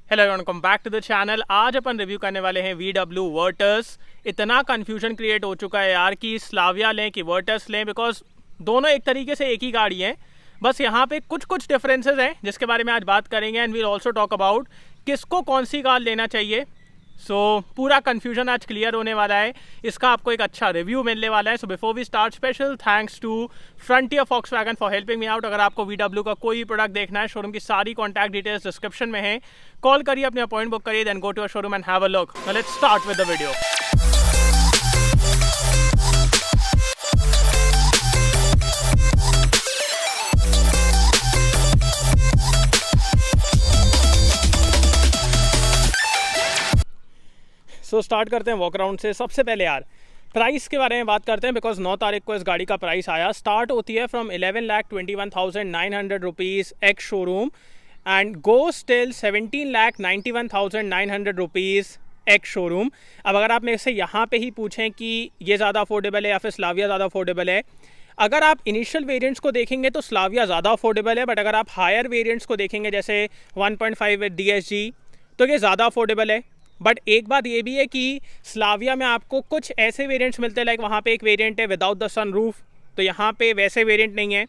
Hello welcome back to the channel. आज अपन review करने वाले हैं VW वर्टस। इतना कन्फ्यूजन क्रिएट हो चुका है यार कि स्लाविया लें कि वर्टस लें, बिकॉज दोनों एक तरीके से एक ही गाड़ी है। बस यहाँ पे कुछ कुछ डिफरेंसेस हैं जिसके बारे में आज बात करेंगे and we'll also talk about किसको कौन सी कार लेना चाहिए। पूरा कन्फ्यूजन आज क्लियर होने वाला है, इसका आपको एक अच्छा रिव्यू मिलने वाला है। So before we start, special thanks to Frontier Volkswagen for helping me out. अगर आपको VW का कोई भी प्रोडक्ट देखना है, शोरूम की सारी कॉन्टैक्ट डिटेल्स डिस्क्रिप्शन में है। कॉल करिए, अपने अपॉइंटमेंट बुक करिए, then go to a showroom and have a look. Let's start with the video. Start करते हैं वॉक अराउंड से। सबसे पहले यार प्राइस के बारे में बात करते हैं, बिकॉज 9 तारीख को इस गाड़ी का प्राइस आया। स्टार्ट होती है from 11,21,900 rupees ex showroom and goes till 17,91,900 rupees ex showroom. अब अगर आप मेरे से यहाँ पे ही पूछें कि ये ज़्यादा अफोर्डेबल है या फिर स्लाविया ज़्यादा अफोर्डेबल है, अगर आप इनिशियल वेरिएंट्स को देखेंगे तो स्लाविया ज़्यादा अफोर्डेबल है, बट अगर आप हायर वेरिएंट्स को देखेंगे जैसे 1.5 विद DSG तो ये ज़्यादा अफोर्डेबल है। बट एक बात ये भी है कि स्लाविया में आपको कुछ ऐसे वेरिएंट्स मिलते हैं, लाइक वहाँ पे एक वेरिएंट है विदाउट द सनरूफ, तो यहाँ पे वैसे वेरिएंट नहीं है।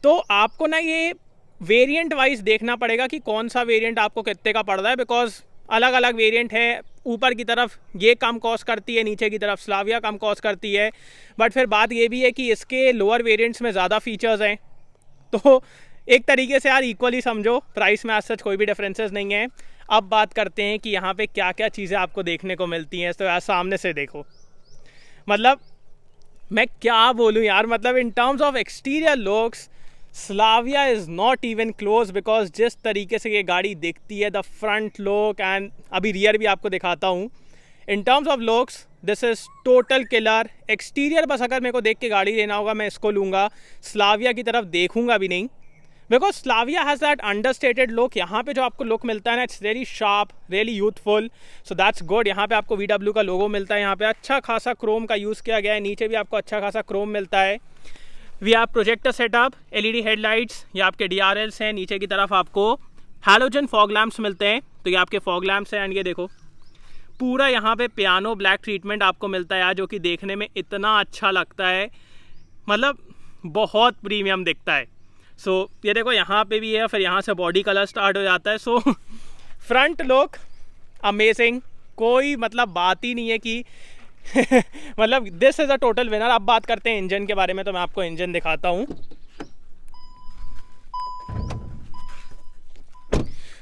तो आपको ना ये वेरिएंट वाइज देखना पड़ेगा कि कौन सा वेरिएंट आपको कितने का पड़ रहा है, बिकॉज अलग अलग वेरिएंट है। ऊपर की तरफ ये कम कॉस्ट करती है, नीचे की तरफ स्लाविया कम कॉस्ट करती है। बट फिर बात ये भी है कि इसके लोअर वेरिएंट्स में ज़्यादा फीचर्स हैं, तो एक तरीके से यार इक्वली समझो, प्राइस में आज सच कोई भी डिफरेंसेस नहीं है। अब बात करते हैं कि यहाँ पे क्या क्या चीज़ें आपको देखने को मिलती हैं। तो यार सामने से देखो, मतलब मैं क्या बोलूँ यार, मतलब इन terms of exterior looks Slavia is not even close, because जिस तरीके से ये गाड़ी दिखती है, द फ्रंट लुक एंड अभी रियर भी आपको दिखाता हूँ। इन terms of looks this is total killer. Exterior बस अगर मेरे को देख के गाड़ी लेना होगा मैं इसको लूँगा, स्लाविया की तरफ देखूँगा भी नहीं, because Slavia has that understated look. यहाँ पे जो आपको लुक मिलता है ना, it's very sharp, really youthful, so that's good. यहाँ पे आपको VW का लोगो मिलता है, यहाँ पे अच्छा खासा क्रोम का यूज़ किया गया है, नीचे भी आपको अच्छा खासा क्रोम मिलता है। We have projector setup, LED headlights, ये आपके DRLs हैं। नीचे की तरफ आपको हैलोजन फॉग लैम्प्स मिलते हैं, तो ये आपके फॉग लैम्प्स हैं। एंड ये देखो पूरा यहाँ पे पियानो ब्लैक ट्रीटमेंट आपको मिलता है यार, जो कि देखने में इतना अच्छा लगता है, मतलब बहुत प्रीमियम दिखता है। ये देखो यहाँ पे भी है, फिर यहाँ से बॉडी कलर स्टार्ट हो जाता है। फ्रंट लुक अमेजिंग, कोई मतलब बात ही नहीं है कि मतलब this is a total winner. अब बात करते हैं इंजन के बारे में, तो मैं आपको इंजन दिखाता हूँ।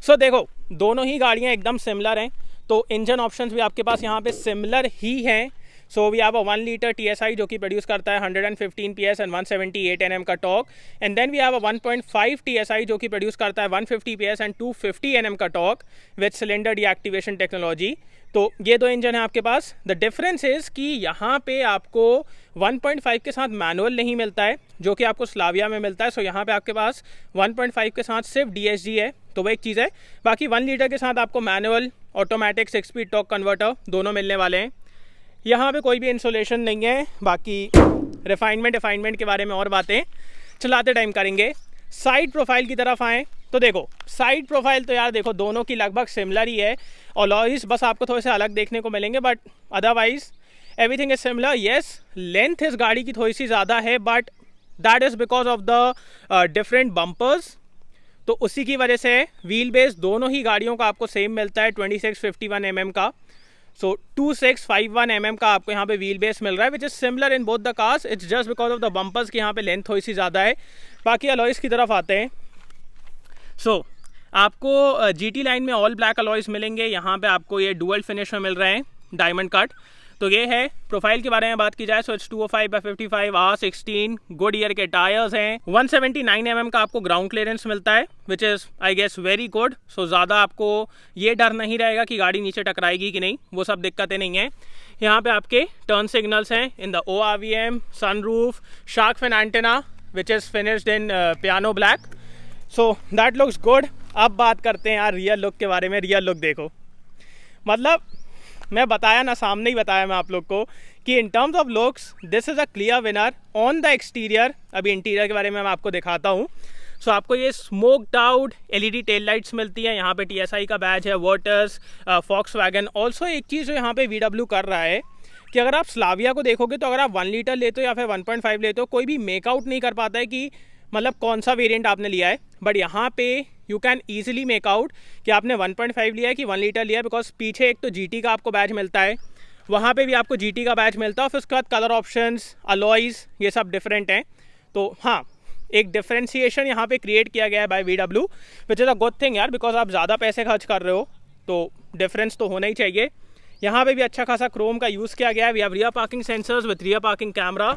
देखो दोनों ही गाड़ियाँ एकदम सिमिलर हैं, तो इंजन ऑप्शंस भी आपके पास यहाँ पे सिमिलर ही हैं। We have a 1 litre TSI जो कि प्रोड्यूस करता है 115 PS एंड 178 Nm का torque, and then we have a 1.5 TSI जो कि प्रोड्यूस करता है 150 PS एंड 250 Nm का torque with cylinder deactivation technology. तो ये दो इंजन है आपके पास। द डिफरेंस इज़ कि यहाँ पे आपको 1.5 के साथ मैनुअल नहीं मिलता है, जो कि आपको स्लाविया में मिलता है। यहाँ पे आपके पास 1.5 के साथ सिर्फ DSG है, तो वो एक चीज़ है। बाकी 1 लीटर के साथ आपको manual, automatic, 6 speed torque converter दोनों मिलने वाले हैं। यहाँ पे कोई भी इंसुलेशन नहीं है। बाकी रिफाइनमेंट के बारे में और बातें चलाते टाइम करेंगे। साइड प्रोफाइल की तरफ आएँ तो देखो साइड प्रोफाइल तो यार देखो दोनों की लगभग सिमिलर ही है। अलॉयज बस आपको थोड़े से अलग देखने को मिलेंगे, but otherwise everything is similar. Yes, length इस गाड़ी की थोड़ी सी ज़्यादा है, but that is because of the different bumpers, तो उसी की वजह से व्हील बेस दोनों ही गाड़ियों का आपको सेम मिलता है 2651 mm का। 2651 mm का आपको यहाँ पे व्हील बेस मिल रहा है, which is similar in both the cars. It's just because of the bumpers की यहाँ पे लेंथ थोड़ी सी ज़्यादा है। बाकी अलॉयज़ की तरफ आते हैं। आपको GT लाइन में ऑल ब्लैक अलॉयज़ मिलेंगे। यहाँ पे आपको ये डुअल फिनिश में मिल रहे हैं, डायमंड कट। तो ये है प्रोफाइल के बारे में बात की जाए, इट्स 205/55 R16, गुड ईयर के टायर्स हैं। 179 mm का आपको ग्राउंड क्लियरेंस मिलता है, which is I guess very good. ज़्यादा आपको ये डर नहीं रहेगा कि गाड़ी नीचे टकराएगी कि नहीं, वो सब दिक्कतें नहीं हैं। यहाँ पे आपके टर्न सिग्नल्स हैं in the ORVM, sunroof, shark fin antenna which is finished in piano black. That looks good. अब बात करते हैं यार रियल लुक के बारे में। रियल लुक देखो, मतलब मैं बताया ना, सामने ही बताया मैं आप लोग को कि इन terms of looks this is a clear winner on the exterior. अभी इंटीरियर के बारे में मैं आपको दिखाता हूँ। सो आपको ये smoked out LED tail lights मिलती हैं, यहाँ पे TSI का बैज है, वर्टस, फॉक्सवैगन। ऑल्सो एक चीज़ जो यहाँ पे VW कर रहा है कि अगर आप स्लाविया को देखोगे तो अगर आप 1 लीटर लेते हो या फिर 1.5 लेते हो, कोई भी मेकआउट नहीं कर पाता है कि मतलब कौन सा वेरिएंट आपने लिया है। बट यहाँ पे you can easily make out कि आपने 1.5 लिया है कि 1 लीटर लिया है, बिकॉज पीछे एक तो GT का आपको बैच मिलता है, वहाँ पे भी आपको GT का बैच मिलता है, फिर उसके बाद कलर ऑप्शंस, अलॉयज़, ये सब डिफरेंट हैं। तो हाँ, एक डिफ्रेंशिएशन यहाँ पे क्रिएट किया गया है by VW, which is a good thing यार, बिकॉज आप ज़्यादा पैसे खर्च कर रहे हो तो डिफरेंस तो होना ही चाहिए। यहाँ पे भी अच्छा खासा क्रोम का यूज़ किया गया है। We have rear parking sensors with rear parking camera.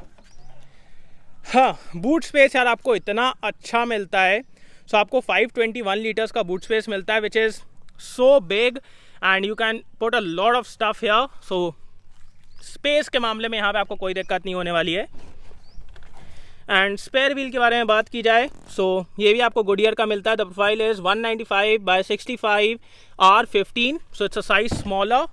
हाँ, बूट स्पेस यार आपको इतना अच्छा मिलता है। सो आपको 521 लीटर्स का बूट स्पेस मिलता है, which is so big and you can put a lot of stuff here. So space के मामले में यहाँ पे आपको कोई दिक्कत नहीं होने वाली है। एंड स्पेयर व्हील के बारे में बात की जाए, सो ये भी आपको गुडियर का मिलता है। The profile is 195 by 65 R15, so it's a size smaller.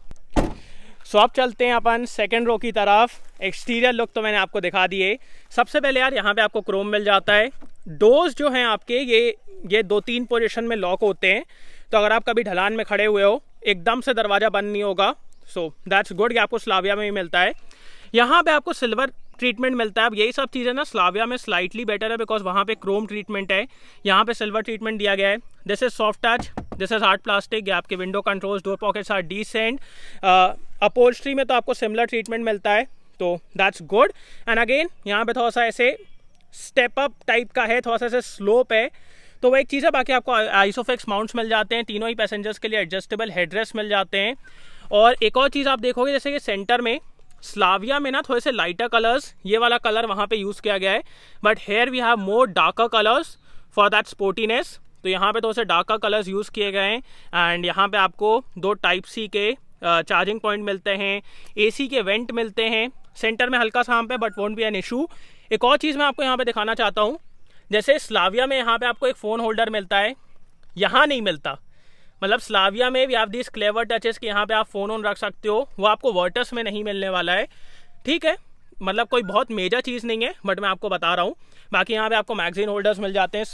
सो अब चलते हैं अपन सेकेंड रो की तरफ। एक्सटीरियर लुक तो मैंने आपको दिखा दिए। सबसे पहले यार यहाँ पे आपको क्रोम मिल जाता है। डोर्स जो हैं आपके ये 2-3 पोजीशन में लॉक होते हैं, तो अगर आप कभी ढलान में खड़े हुए हो एकदम से दरवाज़ा बंद नहीं होगा। सो दैट्स गुड, ये आपको स्लाविया में भी मिलता है। यहाँ पे आपको सिल्वर ट्रीटमेंट मिलता है। अब यही सब चीज़ें ना स्लाविया में स्लाइटली बेटर है, बिकॉज वहाँ पे क्रोम ट्रीटमेंट है, यहाँ पे सिल्वर ट्रीटमेंट दिया गया है। This is soft touch, this is hard plastic. ये आपके window controls, door pockets are decent. Upholstery में तो आपको सिमिलर ट्रीटमेंट मिलता है, तो दैट्स गुड। एंड अगेन यहाँ पे थोड़ा सा ऐसे स्टेप अप टाइप का है, थोड़ा सा ऐसे स्लोप है, तो वो एक चीज़ है। बाकी आपको आइसोफिक्स माउंट्स मिल जाते हैं, तीनों ही पैसेंजर्स के लिए एडजस्टेबल हेडरेस्ट मिल जाते हैं। और एक और चीज़ आप देखोगे, जैसे कि सेंटर में स्लाविया में ना थोड़े से लाइटर कलर्स, ये वाला कलर वहाँ पे यूज़ किया गया है, but here we have more darker colours for that sportiness. तो यहाँ पे थोड़े से डार्कर कलर्स यूज़ किए गए हैं। एंड यहाँ पे आपको 2 टाइप सी के चार्जिंग पॉइंट मिलते हैं, AC के वेंट मिलते हैं। सेंटर में हल्का सा हम पे, but won't be an issue. एक और चीज़ मैं आपको यहाँ पे दिखाना चाहता हूँ, जैसे स्लाविया में यहाँ पे आपको एक फ़ोन होल्डर मिलता है, यहाँ नहीं मिलता। मतलब स्लाविया में भी आप दिस क्लेवर टचेस कि यहाँ पे आप फ़ोन ऑन रख सकते हो, वो आपको वर्टस में नहीं मिलने वाला है। ठीक है, मतलब कोई बहुत मेजर चीज़ नहीं है, बट मैं आपको बता रहा हूँ। बाकी यहाँ पे आपको मैगजीन होल्डर्स मिल जाते हैं।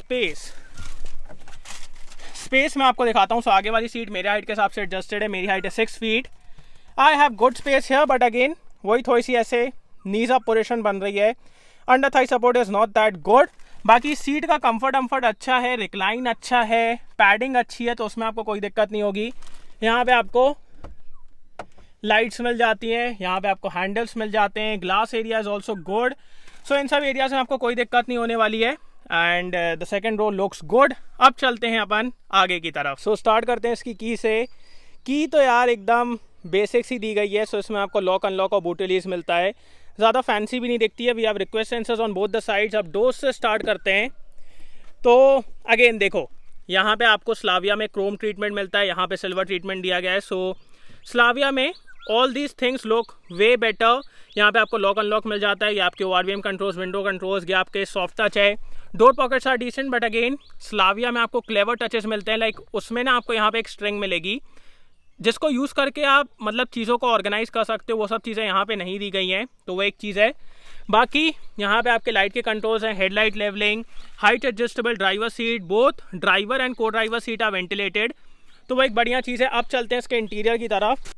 स्पेस मैं आपको दिखाता हूँ। सो आगे वाली सीट मेरे हाइट के हिसाब से एडजस्टेड है, मेरी हाइट है 6 feet. I have good space here, but again वही थोड़ी सी ऐसे नीज अप पोजीशन बन रही है। Under Thai support is not that good. बाकी सीट का कंफर्ट अच्छा है, रिक्लाइन अच्छा है, पैडिंग अच्छी है, तो उसमें आपको कोई दिक्कत नहीं होगी। यहाँ पे आपको लाइट्स मिल जाती हैं, यहाँ पे आपको हैंडल्स मिल जाते हैं, glass area is also good. So इन सब एरियाज में आपको कोई दिक्कत नहीं होने वाली है। And the second row looks good. अब चलते हैं अपन आगे की तरफ। सो स्टार्ट करते हैं इसकी की से। की तो यार एकदम बेसिक सी दी गई है। सो इसमें आपको लॉक अनलॉक और बूट रिलीज मिलता है, ज़्यादा फैंसी भी नहीं दिखती है। We have request sensors on both the sides. अब डोर्स से स्टार्ट करते हैं, तो अगेन देखो यहाँ पे आपको स्लाविया में क्रोम ट्रीटमेंट मिलता है, यहाँ पे सिल्वर ट्रीटमेंट दिया गया है। सो स्लाविया में all these things look way better. यहाँ पे आपको लॉक अनलॉक मिल जाता है, ये आपके ORVM कंट्रोल्स, विंडो कंट्रोल्स, ये आपके सॉफ्ट टच है। Door pockets are decent, but again Slavia में आपको क्लेवर टचेस मिलते हैं। लाइक उसमें ना आपको यहाँ पे एक स्ट्रिंग मिलेगी, जिसको यूज़ करके आप मतलब चीज़ों को ऑर्गेनाइज कर सकते हो। वो सब चीज़ें यहाँ पे नहीं दी गई हैं, तो वो एक चीज़ है। बाकी यहाँ पे आपके लाइट के कंट्रोल्स हैं, headlight levelling, height adjustable driver seat, both driver and co driver seat are ventilated, तो वो एक बढ़िया चीज़ है। अब चलते हैं इसके इंटीरियर की तरफ।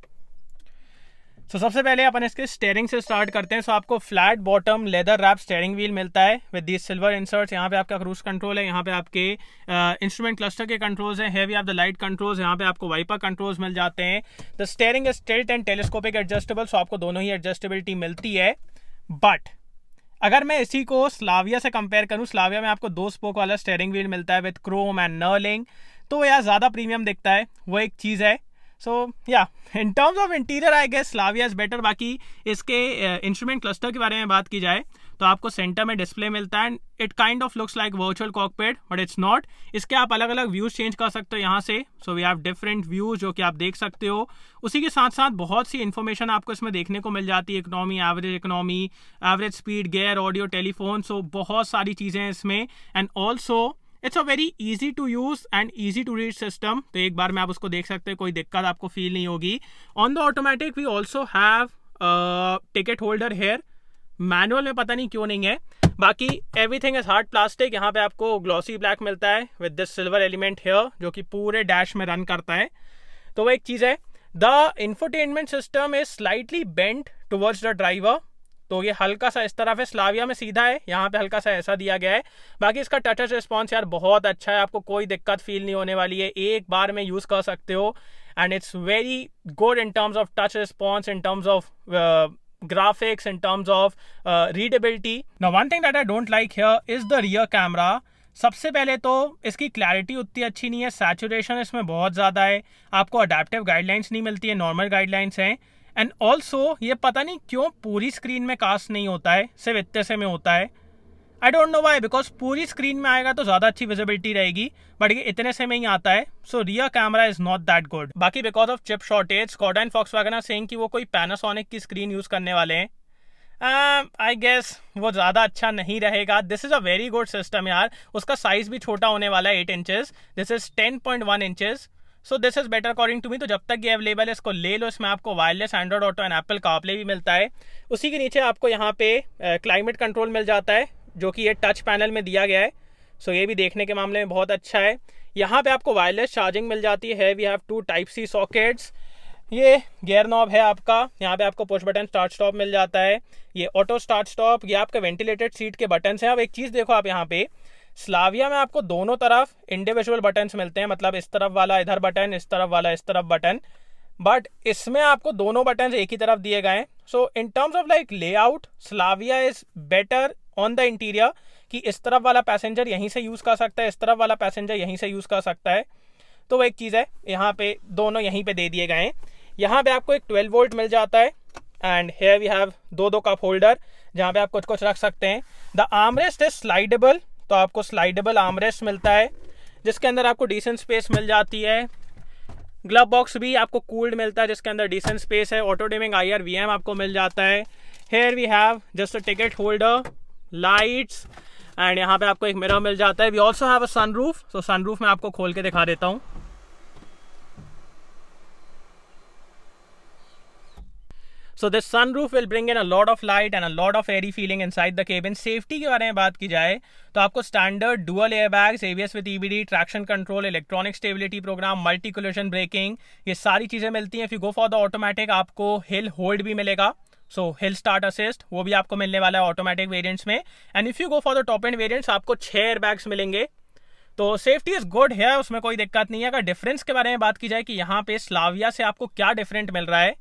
तो सबसे पहले अपन इसके स्टेयरिंग से स्टार्ट करते हैं। सो आपको flat bottom leather wrap steering wheel मिलता है विद दिस सिल्वर इंसर्ट्स। यहाँ पे आपका क्रूज कंट्रोल है, यहाँ पे आपके इंस्ट्रूमेंट क्लस्टर के कंट्रोल्स हैं, हैवी आप द लाइट कंट्रोल्स, यहाँ पे आपको वाइपर कंट्रोल्स मिल जाते हैं। The steering is tilt and telescopic adjustable, so आपको दोनों ही एडजस्टेबिलिटी मिलती है। बट अगर मैं इसी को स्लाविया से कंपेयर करूँ, स्लाविया में आपको 2 स्पोक वाला स्टेयरिंग व्हील मिलता है विद क्रोम एंड नर्लिंग, तो यार ज़्यादा प्रीमियम दिखता है, वो एक चीज़ है। सो या in terms of interior I guess Slavia is better. बाकी इसके इंस्ट्रूमेंट क्लस्टर के बारे में बात की जाए तो आपको सेंटर में डिस्प्ले मिलता है, it kind of looks like virtual cockpit, but it's not. इसके आप अलग अलग व्यूज़ चेंज कर सकते हो यहाँ से। So we have different views जो कि आप देख सकते हो। उसी के साथ साथ बहुत सी इन्फॉर्मेशन आपको इसमें देखने को मिल जाती है, economy, average speed, gear, audio, telephone, so बहुत सारी चीज़ें हैं इसमें। And also it's a very easy to use and easy to read system, तो एक बार में आप उसको देख सकते हैं, कोई दिक्कत आपको फील नहीं होगी। On the automatic we also have ticket holder here manual में पता नहीं क्यों नहीं है। बाकी एवरीथिंग इज हार्ड प्लास्टिक। यहाँ पे आपको ग्लॉसी ब्लैक मिलता है with this silver element here, जो कि पूरे डैश में रन करता है। तो वो एक चीज़ है। The infotainment system is slightly bent towards the driver, तो ये हल्का सा इस तरफ है। स्लाविया में सीधा है, यहाँ पे हल्का सा ऐसा दिया गया है। बाकी इसका टच रिस्पॉन्स यार बहुत अच्छा है, आपको कोई दिक्कत फील नहीं होने वाली है, एक बार में यूज़ कर सकते हो। And it's very good in terms of touch response, in terms of graphics, in terms of readability. Now one thing that I don't like here is the rear camera. सबसे पहले तो इसकी क्लैरिटी उतनी अच्छी नहीं है, सैचुरेशन इसमें बहुत ज़्यादा है, आपको अडेप्टिव गाइडलाइंस नहीं मिलती है, नॉर्मल गाइडलाइंस हैं। एंड ऑल्सो ये पता नहीं क्यों पूरी स्क्रीन में कास्ट नहीं होता है, सिर्फ इतने से में होता है। I don't know why, because पूरी स्क्रीन में आएगा तो ज़्यादा अच्छी विजिबिलिटी रहेगी, बट ये इतने से में ही आता है। So rear camera is not that good. बाकी because of chip shortage, Skoda and Volkswagen are saying कि वो कोई पैनासोनिक की स्क्रीन यूज़ करने वाले हैं। आई गेस वो ज़्यादा अच्छा नहीं रहेगा। This is a very good system यार। उसका साइज़ भी छोटा होने वाला है, 8 inches, this is 10.1 inches. So this is better according to me. तो जब तक ये अवेलेबल है इसको ले लो। इसमें आपको wireless Android auto and Apple CarPlay भी मिलता है। उसी के नीचे आपको यहाँ पे क्लाइमेट कंट्रोल मिल जाता है, जो कि ये टच पैनल में दिया गया है। सो ये भी देखने के मामले में बहुत अच्छा है। यहाँ पे आपको वायरलेस चार्जिंग मिल जाती है। We have 2 Type-C sockets. ये गियर नॉब है आपका, यहाँ पे आपको पुश बटन स्टार्ट स्टॉप मिल जाता है। ये ऑटो स्टार्ट स्टॉप, ये आपके वेंटिलेटेड सीट के बटन्स हैं। अब एक चीज़ देखो आप, यहाँ पे स्लाविया में आपको दोनों तरफ इंडिविजुअल बटन्स मिलते हैं, मतलब इस तरफ वाला इधर बटन, इस तरफ वाला इस तरफ बटन, बट इसमें आपको दोनों बटन एक ही तरफ दिए गए हैं। So in terms of like layout, Slavia is better on the interior, कि इस तरफ वाला पैसेंजर यहीं से यूज़ कर सकता है, इस तरफ वाला पैसेंजर यहीं से यूज़ कर सकता है। तो वो एक चीज़ है, यहाँ पे दोनों यहीं पे दे दिए गए हैं। यहाँ पे आपको एक 12 वोल्ट मिल जाता है। And here we have 2 cup holder, जहाँ पे आप कुछ कुछ रख सकते हैं। द आर्मरेस्ट इज स्लाइडेबल, तो आपको स्लाइडेबल आर्मरेस्ट मिलता है, जिसके अंदर आपको डिसेंट स्पेस मिल जाती है। ग्लव बॉक्स भी आपको कूल्ड मिलता है, जिसके अंदर डिसेंट स्पेस है। ऑटो डिमिंग IR VM आपको मिल जाता है। Here we have just a ticket holder, lights, and यहाँ पे आपको एक मिरर मिल जाता है। We also have a sunroof. So sunroof में आपको खोल के दिखा देता हूँ। So this sunroof will bring in a lot of light and a lot of airy feeling inside the cabin. Safety के बारे में बात की जाए तो आपको standard dual airbags, ABS with EBD, traction control, electronic stability programme, multi collision braking, ये सारी चीज़ें मिलती हैं। If you go for the automatic, आपको हिल होल्ड भी मिलेगा, सो हिल स्टार्ट असिस्ट वो भी आपको मिलने वाला है ऑटोमेटिक वेरिएंट्स में। And if you go for the top and variants, आपको 6 एयरबैग्स मिलेंगे। तो सेफ्टी इज़ गुड है, उसमें कोई दिक्कत नहीं है। अगर डिफरेंस के बारे में बात की जाए कि यहाँ पे स्लाविया से आपको क्या डिफरेंट मिल रहा है,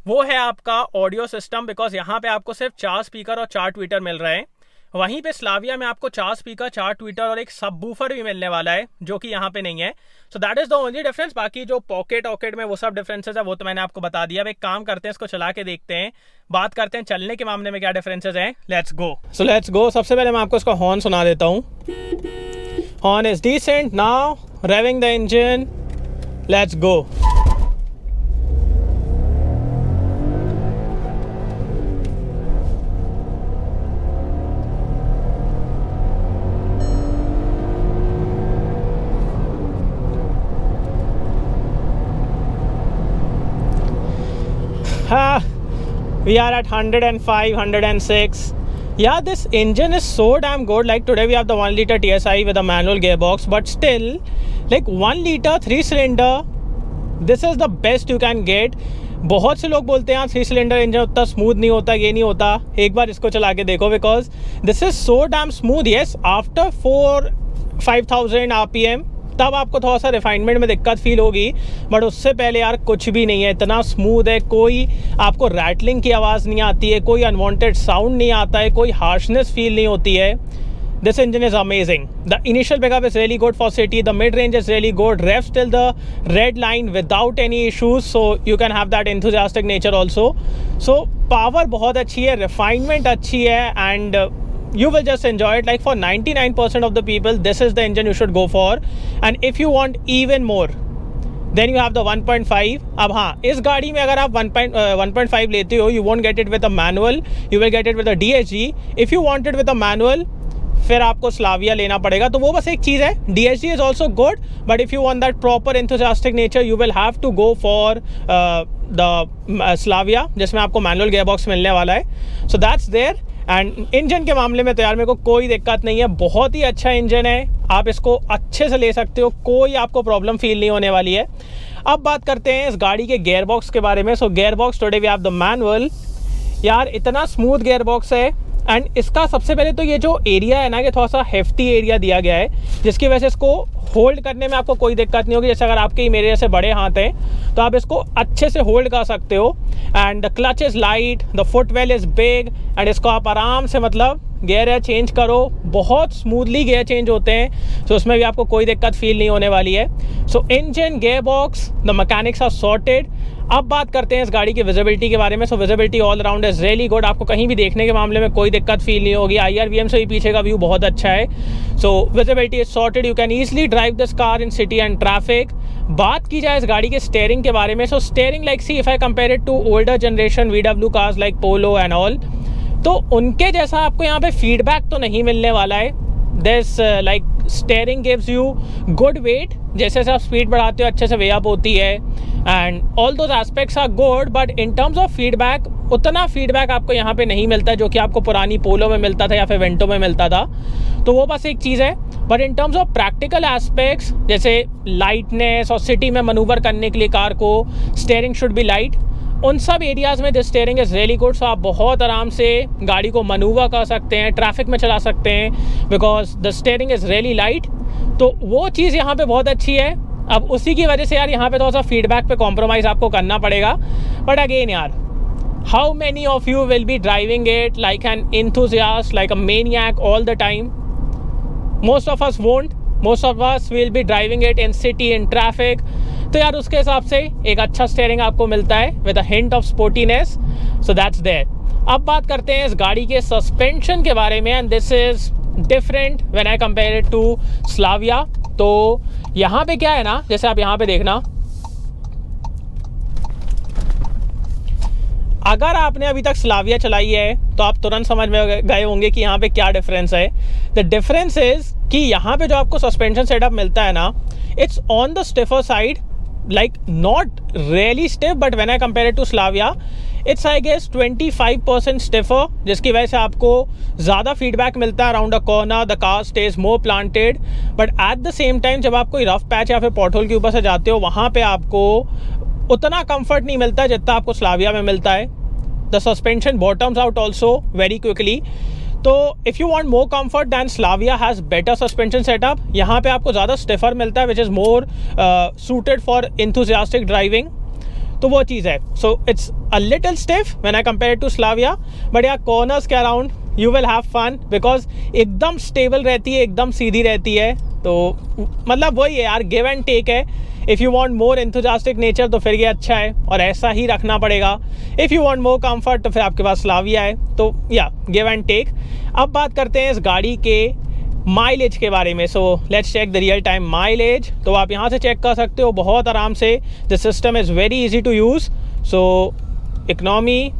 वो है आपका ऑडियो सिस्टम, बिकॉज यहाँ पे आपको सिर्फ 4 स्पीकर और 4 ट्विटर मिल रहे हैं। वहीं पे स्लाविया में आपको 4 स्पीकर, 4 ट्विटर और एक सबवूफर भी मिलने वाला है, जो कि यहाँ पे नहीं है। So that is the only difference. बाकी जो पॉकेट में वो सब डिफरेंसेस है वो तो मैंने आपको बता दिया। अब एक काम करते हैं, इसको चला के देखते हैं, बात करते हैं चलने के मामले में क्या डिफरेंसेस हैं। Let's go. So let's go. सबसे पहले मैं आपको इसका हॉर्न सुना देता हूँ। Horn is decent. Now revving the engine, let's go. We are at 105, 106. Yeah, this engine is so damn good. Like today we have the 1 liter TSI with a manual gearbox, but still, like 1 liter 3 cylinder, this is the best you can get. बहुत से लोग बोलते हैं 3 cylinder engine उतना smooth नहीं होता, ये नहीं होता। एक बार इसको चला के देखो, because this is so damn smooth. Yes, after 4-5,000 RPM तब आपको थोड़ा सा रिफाइनमेंट में दिक्कत फील होगी, बट उससे पहले यार कुछ भी नहीं है, इतना स्मूथ है। कोई आपको रैटलिंग की आवाज़ नहीं आती है, कोई अनवांटेड साउंड नहीं आता है, कोई हार्शनेस फील नहीं होती है। This engine is amazing. The initial pickup is really good for city. The mid-range is really good. Revs till the red line without any issues. So you can have that enthusiastic nature also. So power बहुत अच्छी है, refinement अच्छी है, and you will just enjoy it. Like for 99% of the people, this is the engine you should go for. And if you want even more, then you have the 1.5. अब हाँ, इस गाड़ी में अगर आप 1.5 लेते हो, you won't get it with a manual. You will get it with a DSG. If you want it with a manual, फिर आपको स्लाविया लेना पड़ेगा। तो वो बस एक चीज़ है, DSG is also good, but if you want that proper enthusiastic nature, you will have to go for the Slavia, जिसमें आपको मैनुअल गियरबॉक्स मिलने वाला है। So that's there. And engine के मामले में तो यार मेरे को कोई दिक्कत नहीं है, बहुत ही अच्छा इंजन है, आप इसको अच्छे से ले सकते हो, कोई आपको प्रॉब्लम फील नहीं होने वाली है। अब बात करते हैं इस गाड़ी के गेयर बॉक्स के बारे में। So gear box today we have the manual. यार इतना स्मूथ गेयर बॉक्स है एंड इसका सबसे पहले तो ये जो एरिया है ना, ये थोड़ा सा हेफ्टी एरिया दिया गया है, जिसकी वजह से इसको होल्ड करने में आपको कोई दिक्कत नहीं होगी। जैसे अगर आपके ही मेरे जैसे बड़े हाथ हैं तो आप इसको अच्छे से होल्ड कर सकते हो। And the clutch is light, the footwell is big and इसको आप आराम से मतलब गियर चेंज करो, बहुत स्मूथली गियर चेंज होते हैं। सो उसमें भी आपको कोई दिक्कत फील नहीं होने वाली है। So engine, gear box, the mechanics are sorted. अब बात करते हैं इस गाड़ी की विजिबिलिटी के बारे में। So visibility all around is really good, आपको कहीं भी देखने के मामले में कोई दिक्कत फील नहीं होगी। IRVM से भी पीछे का व्यू बहुत अच्छा है। So visibility is sorted, you can easily drive this car in city and traffic. बात की जाए इस गाड़ी के स्टेयरिंग के बारे में, so steering like see if I compare it to older generation VW cars like Polo and all, तो उनके जैसा आपको यहाँ पे फीडबैक तो नहीं मिलने वाला है। This like steering gives you good weight, जैसे जैसे आप स्पीड बढ़ाते हो अच्छे से वे अप होती है and all those aspects are good, but in terms of feedback उतना फीडबैक आपको यहाँ पे नहीं मिलता जो कि आपको पुरानी पोलो में मिलता था या फिर वेंटो में मिलता था। तो वो बस एक चीज़ है। But in terms of practical aspects जैसे लाइटनेस और सिटी में मनूवर करने के लिए कार को स्टेयरिंग शुड बी लाइट, उन सब एरियाज़ में this steering is really good. So आप बहुत आराम से गाड़ी को मनूवर कर सकते हैं, ट्रैफिक में चला सकते हैं, because the steering is really light. तो वो चीज़ यहाँ पे बहुत अच्छी है। अब उसी की वजह से यार यहाँ पे थोड़ा सा फीडबैक पे कॉम्प्रोमाइज़ आपको करना पड़ेगा। बट अगेन यार, how many of you will be driving it like an enthusiast, like a maniac all the time? Most of us won't. Most of us will be driving it in city, in traffic. तो यार उसके हिसाब से एक अच्छा steering आपको मिलता है with a hint of sportiness. So that's there. अब बात करते हैं इस गाड़ी के सस्पेंशन के बारे में, and this is different when I compare it to Slavia. तो यहाँ पे क्या है ना, जैसे आप यहाँ पे देखना, अगर आपने अभी तक स्लाविया चलाई है तो आप तुरंत समझ में गए होंगे कि यहाँ पे क्या डिफरेंस है। द डिफरेंस इज़ कि यहाँ पे जो आपको सस्पेंशन सेटअप मिलता है ना, it's on the stiffer side, like not really stiff, but when I compare it to Slavia, it's I guess 25% stiffer, जिसकी वजह से आपको ज़्यादा फीडबैक मिलता है around a corner, the car stage more planted. But at the same time जब आप कोई रफ पैच या फिर पॉटहोल के ऊपर से जाते हो, वहाँ पे आपको उतना कंफर्ट नहीं मिलता है जितना आपको स्लाविया में मिलता है। The suspension bottoms out also very quickly. तो if you want more comfort than Slavia has better suspension setup. यहाँ पे आपको ज़्यादा स्टिफर मिलता है which is more suited for enthusiastic driving. तो वो चीज़ है। So it's a little stiff when I compare to Slavia, but यार कॉर्नर्स के around you will have fun because एकदम स्टेबल रहती है, एकदम सीधी रहती है। तो मतलब वही है यार, गिव एंड टेक है। If you want more enthusiastic nature तो फिर ये अच्छा है और ऐसा ही रखना पड़ेगा। If you want more comfort तो फिर आपके पास स्लाविया है। तो या गिव एंड टेक। अब बात करते हैं इस गाड़ी के माइलेज के बारे में। So let's check the real time mileage. तो आप यहाँ से चेक कर सकते हो बहुत आराम से। The system is very easy to use. So economy,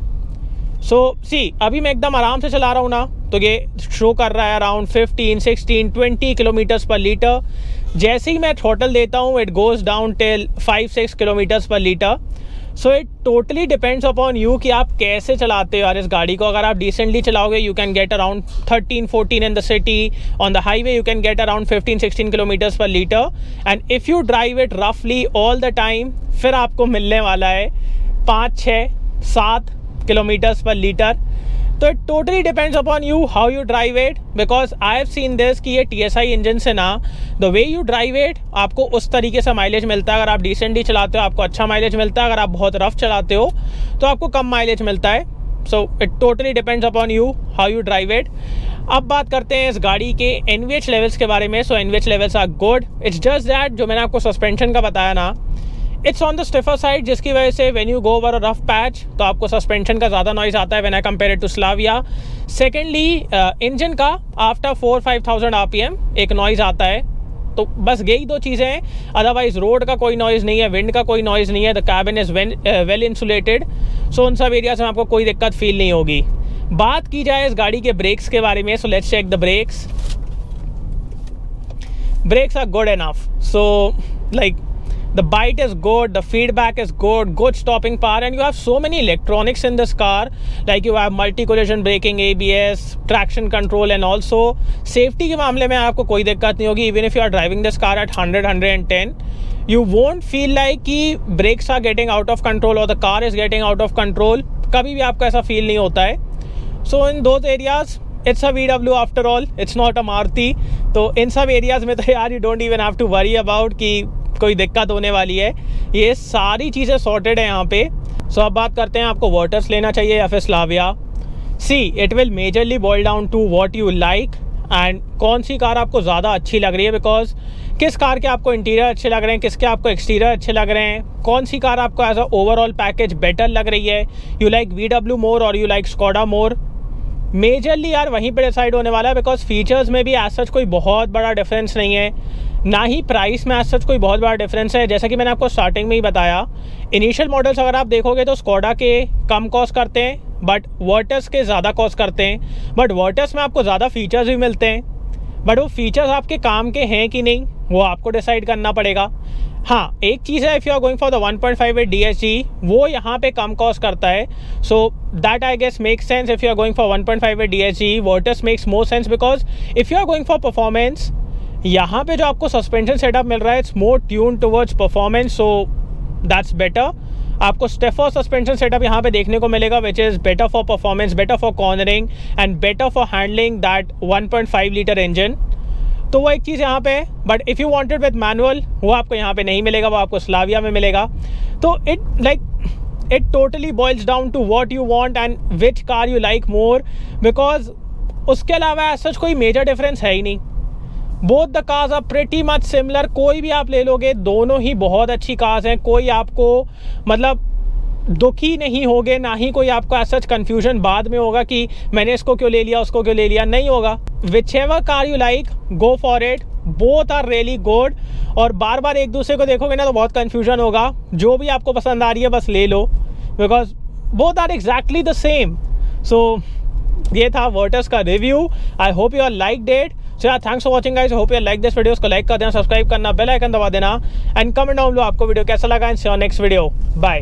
so see अभी मैं एकदम आराम से चला रहा हूँ ना, तो ये शो कर रहा है अराउंड 15, 16, 20 किलोमीटर्स पर लीटर। जैसे ही मैं थ्रॉटल देता हूँ it goes down till 5-6 kilometres per litre. So it totally depends upon you कि आप कैसे चलाते हो यार इस गाड़ी को। अगर आप डिसेंटली चलाओगे you can get around 13-14 in the city, on the highway you can get around 15-16 kilometres per litre. And if you drive it रफली ऑल द टाइम, फिर आपको मिलने वाला है 5-6-7 किलोमीटर्स पर लीटर। तो it totally depends upon you how you drive it, because I have seen this कि ये TSI engine से ना, the way you drive it आपको उस तरीके से माइलेज मिलता है। अगर आप डिसेंटली चलाते हो आपको अच्छा माइलेज मिलता है, अगर आप बहुत रफ चलाते हो तो आपको कम माइलेज मिलता है। सो it totally depends upon you how you drive it. अब बात करते हैं इस गाड़ी के NVH लेवल्स के बारे में। So NVH levels are good. It's just that जो मैंने आपको सस्पेंशन का बताया ना, it's on the stiffer side, जिसकी वजह से when you go over a rough patch तो आपको सस्पेंशन का ज़्यादा नॉइज़ आता है when I compare it to Slavia. Secondly engine का आफ्टर 4-5,000 RPM एक नॉइज़ आता है। तो बस यही दो चीज़ें हैं, अदरवाइज रोड का कोई नॉइज़ नहीं है, विंड का कोई नॉइज़ नहीं है, the cabin is well insulated. So उन सब एरियाज में आपको कोई दिक्कत फील नहीं होगी। बात की जाए इस गाड़ी के ब्रेक्स के बारे में, so let's check the brakes. Brakes are good enough. So like The bite is good, the feedback is good, good stopping power, and you have so many electronics in this car. Like you have multi-collision braking, ABS, traction control, and also safety के मामले में आपको कोई दिक्कत नहीं होगी. Even if you are driving this car at 100-110, you won't feel like कि brakes are getting out of control or the car is getting out of control. कभी भी आपको ऐसा feel नहीं होता है. So in those areas, it's a VW after all, it's not a Maruti. तो इन सब एरियाज़ में तो यार you don't even have to worry about कि कोई दिक्कत होने वाली है. ये सारी चीज़ें सॉर्टेड है यहाँ पे. सो अब बात करते हैं आपको वर्टस लेना चाहिए या फिर Slavia. See it will majorly boil down to what you like and कौन सी कार आपको ज़्यादा अच्छी लग रही है. बिकॉज किस कार के आपको इंटीरियर अच्छे लग रहे हैं, किसके आपको एक्सटीरियर अच्छे लग रहे हैं, कौन सी कार आपको as a overall package better लग रही है. यू लाइक VW मोर और you like Skoda more. Majorly यार वहीं पर डिसाइड होने वाला है. बिकॉज फीचर्स में भी एज सच कोई बहुत बड़ा डिफरेंस नहीं है, ना ही प्राइस में एज सच कोई बहुत बड़ा डिफरेंस है. जैसा कि मैंने आपको स्टार्टिंग में ही बताया, इनिशियल मॉडल्स अगर आप देखोगे तो स्कोडा के कम कॉस्ट करते हैं बट वर्टस के ज़्यादा कॉस्ट करते हैं. बट वर्टस में आपको ज़्यादा फीचर्स भी मिलते हैं, बट वो फीचर्स आपके काम के हैं कि नहीं वो आपको डिसाइड करना पड़ेगा. हाँ, एक चीज़ है, if you are going for the 1.58 DSG वो यहाँ पे कम कॉस्ट करता है. So that I guess makes sense. If you are going for 1.58 DSG Virtus makes more sense. Because if you are going for performance, यहाँ पे जो आपको सस्पेंशन सेटअप मिल रहा है it's more tune towards performance. So that's better. आपको stiffer suspension setup यहाँ पे देखने को मिलेगा which is better for performance, better for cornering and better for handling that 1.5 litre engine. तो वो एक चीज़ यहाँ पे है. But if you wanted with manual वो आपको यहाँ पे नहीं मिलेगा, वो आपको स्लाविया में मिलेगा. तो it totally boils down to what you want and which car you like more. Because उसके अलावा ऐसा कोई मेजर डिफरेंस है ही नहीं. Both the cars are pretty much similar. कोई भी आप ले लोगे, दोनों ही बहुत अच्छी कार्स हैं. कोई आपको मतलब दुखी नहीं होगे, ना ही कोई आपको ऐसा कन्फ्यूजन बाद में होगा कि मैंने इसको क्यों ले लिया, उसको क्यों ले लिया. नहीं होगा. Whichever car you like go for it. Both are really good. और बार बार एक दूसरे को देखोगे ना तो बहुत कन्फ्यूजन होगा. जो भी आपको पसंद आ रही है बस ले लो, because both are exactly the same. So ये था वर्टस का review. I hope you are like it. So यार thanks for watching guys. Hope you like this video. उसको लाइक कर देना, सब्सक्राइब करना, बेल आइकन दबा देना एंड कमेंट डाउन लो आपको वीडियो कैसा लगा. And see you next video. Bye.